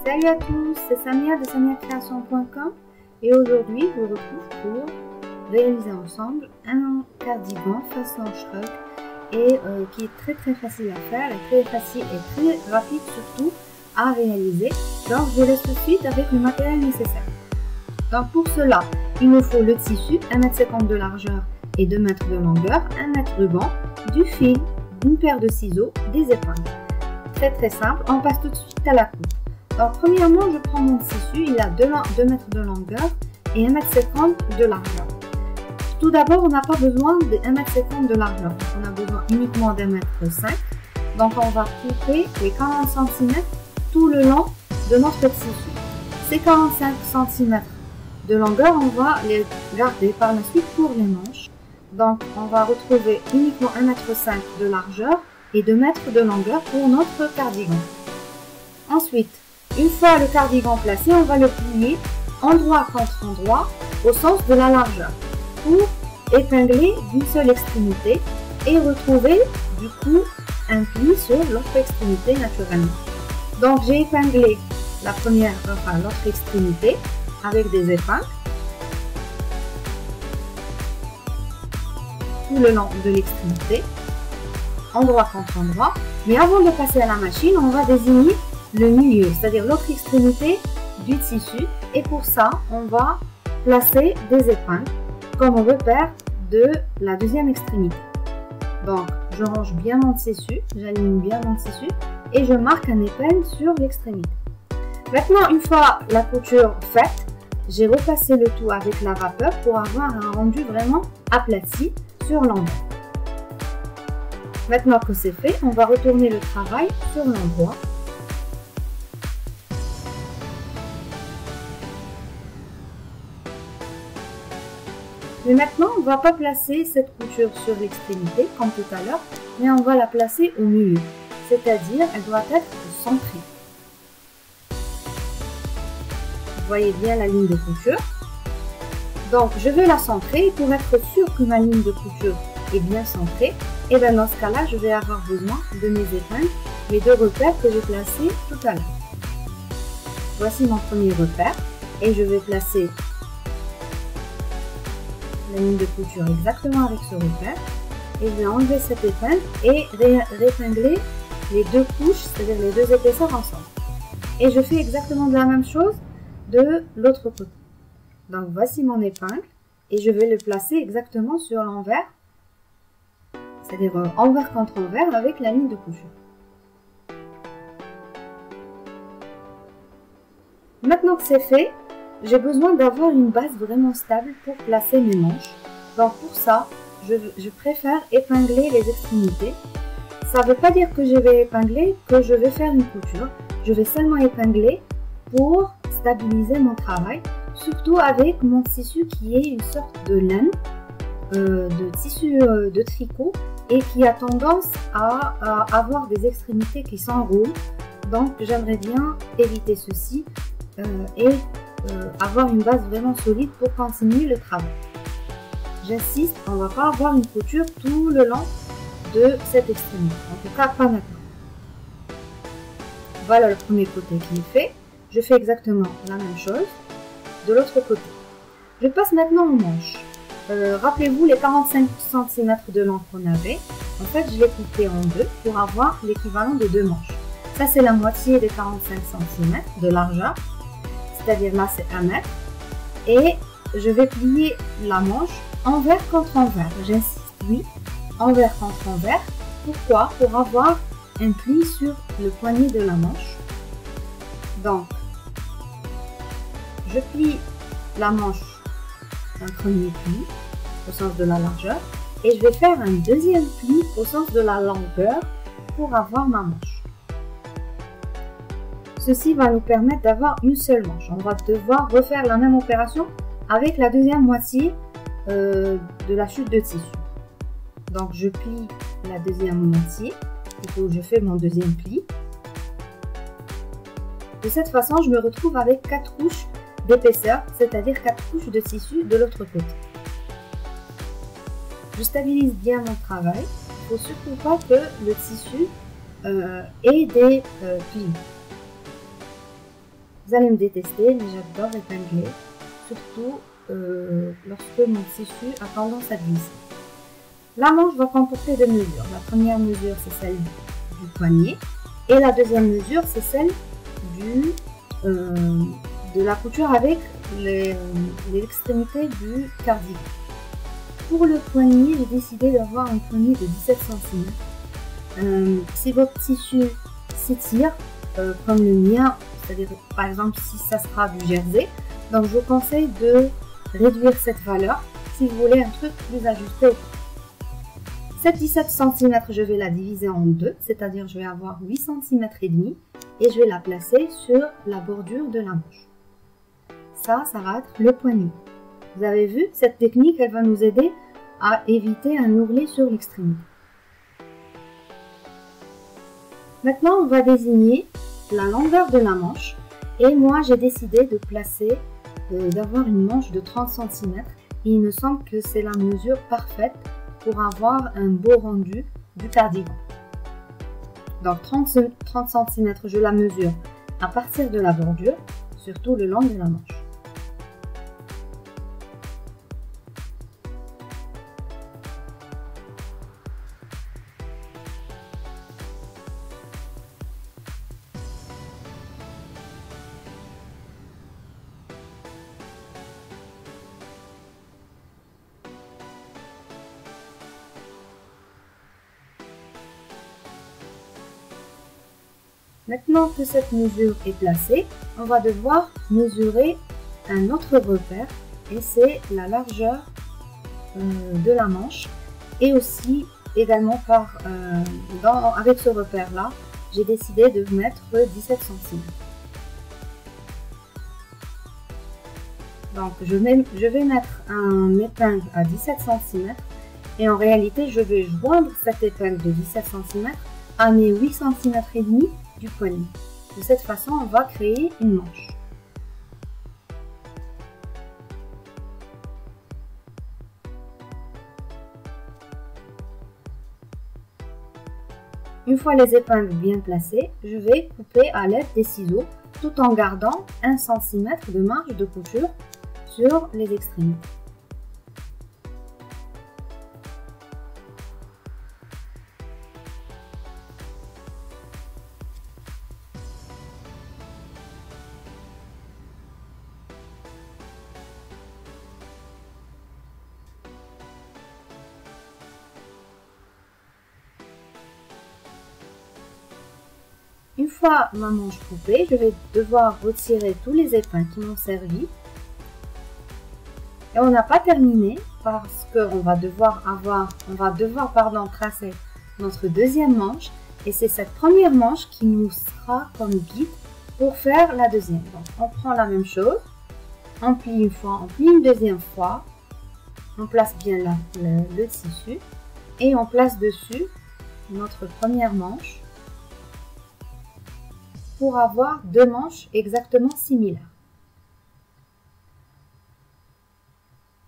Salut à tous, c'est Samia de samiacreation.com et aujourd'hui je vous retrouve pour réaliser ensemble un cardigan façon shrug et qui est très facile à faire et très facile et très rapide surtout à réaliser. Donc je vous laisse tout de suite avec le matériel nécessaire. Donc pour cela, il nous faut le tissu 1,50 m de largeur et 2 m de longueur, 1 m ruban, du fil, une paire de ciseaux, des épingles. Très simple, on passe tout de suite à la coupe. Donc premièrement, je prends mon tissu, il a 2 m de longueur et 1,50 m de largeur. Tout d'abord, on n'a pas besoin de 1,50 m de largeur, on a besoin uniquement d'1,5 m. Donc on va couper les 40 cm tout le long de notre tissu. Ces 45 cm de longueur, on va les garder par la suite pour les manches. Donc on va retrouver uniquement 1,5 m de largeur et 2 m de longueur pour notre cardigan. Ensuite, une fois le cardigan placé, on va le plier endroit contre endroit au sens de la largeur pour épingler d'une seule extrémité et retrouver du coup un pli sur l'autre extrémité naturellement. Donc j'ai épinglé l'autre extrémité avec des épingles tout le long de l'extrémité, endroit contre endroit. Mais avant de passer à la machine, on va désigner le milieu, c'est-à-dire l'autre extrémité du tissu. Et pour ça, on va placer des épingles comme repère de la deuxième extrémité. Donc, je range bien mon tissu, j'aligne bien mon tissu et je marque un épingle sur l'extrémité. Maintenant, une fois la couture faite, j'ai repassé le tout avec la vapeur pour avoir un rendu vraiment aplati sur l'envers. Maintenant que c'est fait, on va retourner le travail sur l'envoi. Mais maintenant, on ne va pas placer cette couture sur l'extrémité comme tout à l'heure, mais on va la placer au milieu, c'est-à-dire elle doit être centrée. Vous voyez bien la ligne de couture. Donc je vais la centrer pour être sûr que ma ligne de couture est bien centrée. Et bien dans ce cas-là, je vais avoir besoin de mes épingles, les deux repères que j'ai placés tout à l'heure. Voici mon premier repère et je vais placer la ligne de couture exactement avec ce repère. Et je vais enlever cette épingle et réépingler les deux couches, c'est-à-dire les deux épaisseurs ensemble. Et je fais exactement la même chose de l'autre côté. Donc voici mon épingle et je vais le placer exactement sur l'envers, c'est-à-dire envers contre envers avec la ligne de couture. Maintenant que c'est fait, j'ai besoin d'avoir une base vraiment stable pour placer mes manches. Donc pour ça, je préfère épingler les extrémités. Ça ne veut pas dire que je vais épingler, que je vais faire une couture. Je vais seulement épingler pour stabiliser mon travail, surtout avec mon tissu qui est une sorte de laine, de tissu de tricot et qui a tendance à avoir des extrémités qui s'enroulent. Donc j'aimerais bien éviter ceci et avoir une base vraiment solide pour continuer le travail. J'insiste, on ne va pas avoir une couture tout le long de cette extrémité, en tout cas pas maintenant. Voilà le premier côté qui est fait. Je fais exactement la même chose de l'autre côté. Je passe maintenant aux manches. Rappelez-vous les 45 cm de long qu'on avait. En fait, je l'ai coupé en deux pour avoir l'équivalent de deux manches. Ça, c'est la moitié des 45 cm de largeur. C'est-à-dire là, c'est 1 mètre. Et je vais plier la manche envers contre envers. J'insiste, oui, envers contre envers. Pourquoi? Pour avoir un pli sur le poignet de la manche. Donc, je plie la manche un premier pli au sens de la largeur et je vais faire un deuxième pli au sens de la longueur pour avoir ma manche. Ceci va nous permettre d'avoir une seule manche. On va devoir refaire la même opération avec la deuxième moitié de la chute de tissu. Donc je plie la deuxième moitié, plutôt je fais mon deuxième pli. De cette façon, je me retrouve avec 4 couches d'épaisseur, c'est-à-dire 4 couches de tissu de l'autre côté. Je stabilise bien mon travail. Il ne faut surtout pas que le tissu ait des plis. Vous allez me détester, mais j'adore épingler, surtout lorsque mon tissu a tendance à glisser. La manche va comporter deux mesures. La première mesure, c'est celle du poignet, et la deuxième mesure, c'est celle de la couture avec l'extrémité du cardigan. Pour le poignet, j'ai décidé d'avoir un poignet de 17 cm. Si votre tissu s'étire, comme le mien, c'est-à-dire par exemple si ça sera du jersey, donc je vous conseille de réduire cette valeur si vous voulez un truc plus ajusté. Cette 17 cm, je vais la diviser en deux, c'est-à-dire je vais avoir 8 cm et demi et je vais la placer sur la bordure de la manche. Ça va être le poignet. Vous avez vu, cette technique, elle va nous aider à éviter un ourlet sur l'extrémité. Maintenant, on va désigner la longueur de la manche et moi, j'ai décidé de placer, d'avoir une manche de 30 cm et il me semble que c'est la mesure parfaite pour avoir un beau rendu du cardigan. Donc 30 cm, je la mesure à partir de la bordure, surtout le long de la manche. Maintenant que cette mesure est placée, on va devoir mesurer un autre repère et c'est la largeur de la manche et aussi également avec ce repère là, j'ai décidé de mettre 17 cm. Donc je vais mettre un épingle à 17 cm et en réalité je vais joindre cette épingle de 17 cm à mes 8 cm et demi du poignet. De cette façon, on va créer une manche. Une fois les épingles bien placées, je vais couper à l'aide des ciseaux tout en gardant 1 cm de marge de couture sur les extrémités. Une fois ma manche coupée, je vais devoir retirer tous les épingles qui m'ont servi. Et on n'a pas terminé parce qu'on va devoir tracer notre deuxième manche. Et c'est cette première manche qui nous sera comme guide pour faire la deuxième. Donc on prend la même chose, on plie une fois, on plie une deuxième fois, on place bien le tissu et on place dessus notre première manche pour avoir deux manches exactement similaires.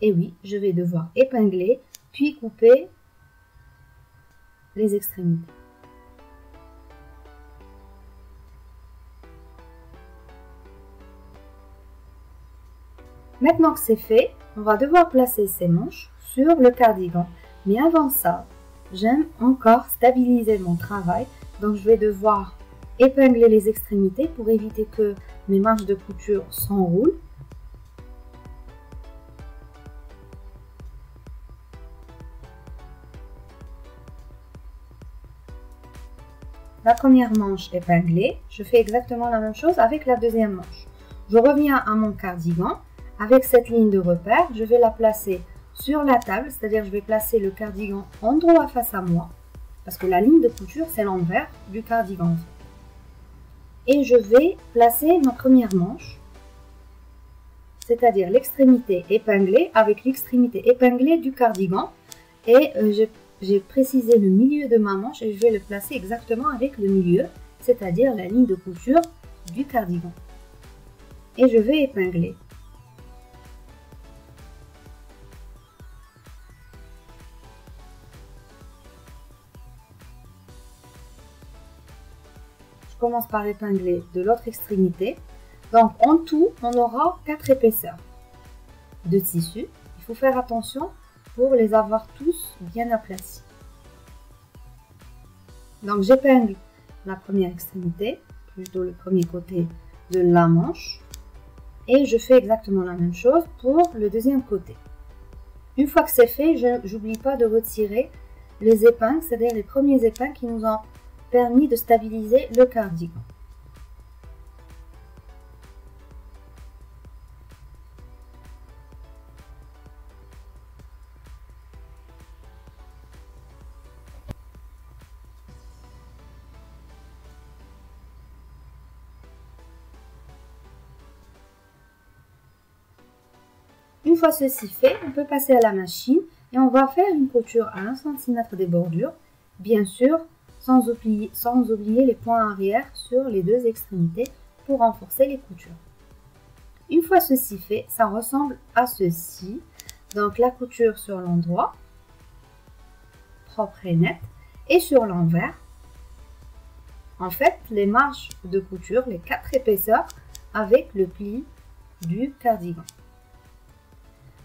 Et oui, je vais devoir épingler puis couper les extrémités. Maintenant que c'est fait, on va devoir placer ces manches sur le cardigan. Mais avant ça, j'aime encore stabiliser mon travail, donc je vais devoir épingler les extrémités pour éviter que mes marges de couture s'enroulent. La première manche épinglée, je fais exactement la même chose avec la deuxième manche. Je reviens à mon cardigan. Avec cette ligne de repère, je vais la placer sur la table, c'est-à-dire je vais placer le cardigan en droit face à moi, parce que la ligne de couture, c'est l'envers du cardigan. Et je vais placer ma première manche, c'est-à-dire l'extrémité épinglée avec l'extrémité épinglée du cardigan. Et j'ai précisé le milieu de ma manche et je vais le placer exactement avec le milieu, c'est-à-dire la ligne de couture du cardigan. Et je vais épingler. Je commence par épingler de l'autre extrémité. Donc en tout, on aura 4 épaisseurs de tissu. Il faut faire attention pour les avoir tous bien aplatis. Donc j'épingle la première extrémité, plutôt le premier côté de la manche, et je fais exactement la même chose pour le deuxième côté. Une fois que c'est fait, je n'oublie pas de retirer les épingles, c'est-à-dire les premiers épingles qui nous ont permis de stabiliser le cardigan. Une fois ceci fait, on peut passer à la machine et on va faire une couture à 1 cm des bordures, bien sûr sans oublier les points arrière sur les deux extrémités pour renforcer les coutures. Une fois ceci fait, ça ressemble à ceci. Donc la couture sur l'endroit, propre et nette, et sur l'envers, en fait les marges de couture, les 4 épaisseurs avec le pli du cardigan.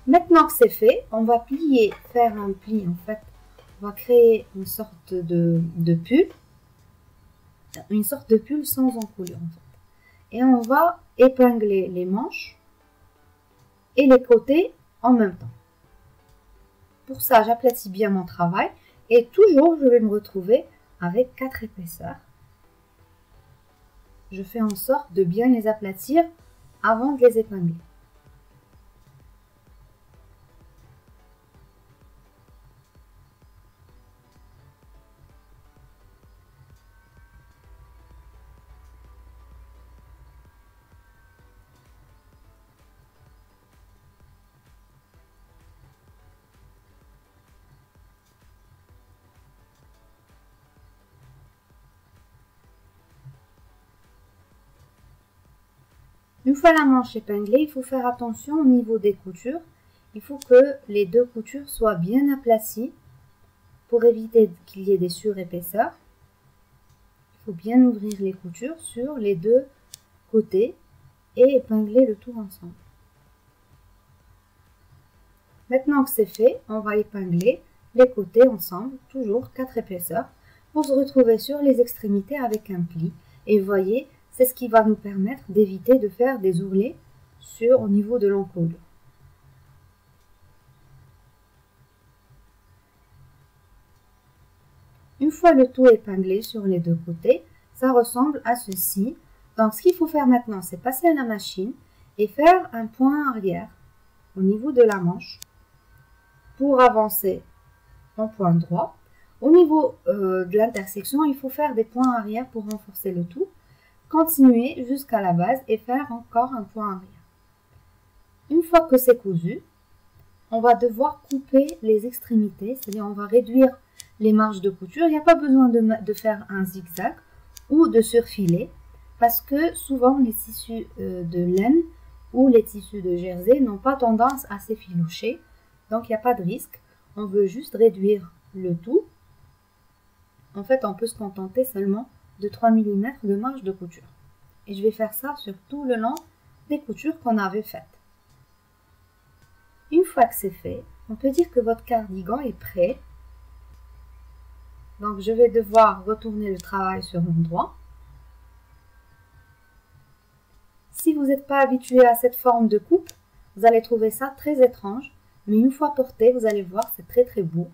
Maintenant que c'est fait, on va plier, faire un pli en fait. On va créer une sorte de pull, sans encolure en fait. Et on va épingler les manches et les côtés en même temps. Pour ça, j'aplatis bien mon travail et toujours je vais me retrouver avec 4 épaisseurs. Je fais en sorte de bien les aplatir avant de les épingler. Une fois la manche épinglée, il faut faire attention au niveau des coutures. Il faut que les deux coutures soient bien aplaties pour éviter qu'il y ait des surépaisseurs. Il faut bien ouvrir les coutures sur les deux côtés et épingler le tout ensemble. Maintenant que c'est fait, on va épingler les côtés ensemble, toujours 4 épaisseurs, pour se retrouver sur les extrémités avec un pli. Et vous voyez, c'est ce qui va nous permettre d'éviter de faire des ourlets au niveau de l'encolure. Une fois le tout épinglé sur les deux côtés, ça ressemble à ceci. Donc ce qu'il faut faire maintenant, c'est passer à la machine et faire un point arrière au niveau de la manche pour avancer en point droit. Au niveau de l'intersection, il faut faire des points arrière pour renforcer le tout. Continuer jusqu'à la base et faire encore un point arrière. Une fois que c'est cousu, on va devoir couper les extrémités, c'est-à-dire on va réduire les marges de couture. Il n'y a pas besoin de faire un zigzag ou de surfiler parce que souvent les tissus de laine ou les tissus de jersey n'ont pas tendance à s'effilocher, donc il n'y a pas de risque. On veut juste réduire le tout. En fait, on peut se contenter seulement de 3 mm de marge de couture. Et je vais faire ça sur tout le long des coutures qu'on avait faites. Une fois que c'est fait, on peut dire que votre cardigan est prêt. Donc je vais devoir retourner le travail sur l'endroit. Si vous n'êtes pas habitué à cette forme de coupe, vous allez trouver ça très étrange. Mais une fois porté, vous allez voir, c'est très très beau.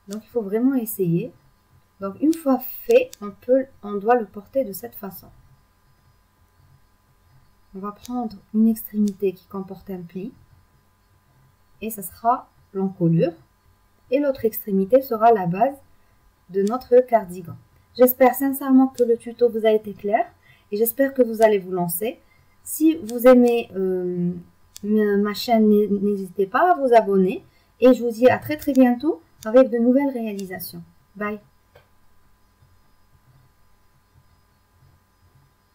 Donc il faut vraiment essayer. Donc une fois fait, on doit le porter de cette façon. On va prendre une extrémité qui comporte un pli et ça sera l'encolure. Et l'autre extrémité sera la base de notre cardigan. J'espère sincèrement que le tuto vous a été clair et j'espère que vous allez vous lancer. Si vous aimez ma chaîne, n'hésitez pas à vous abonner et je vous dis à très très bientôt avec de nouvelles réalisations. Bye!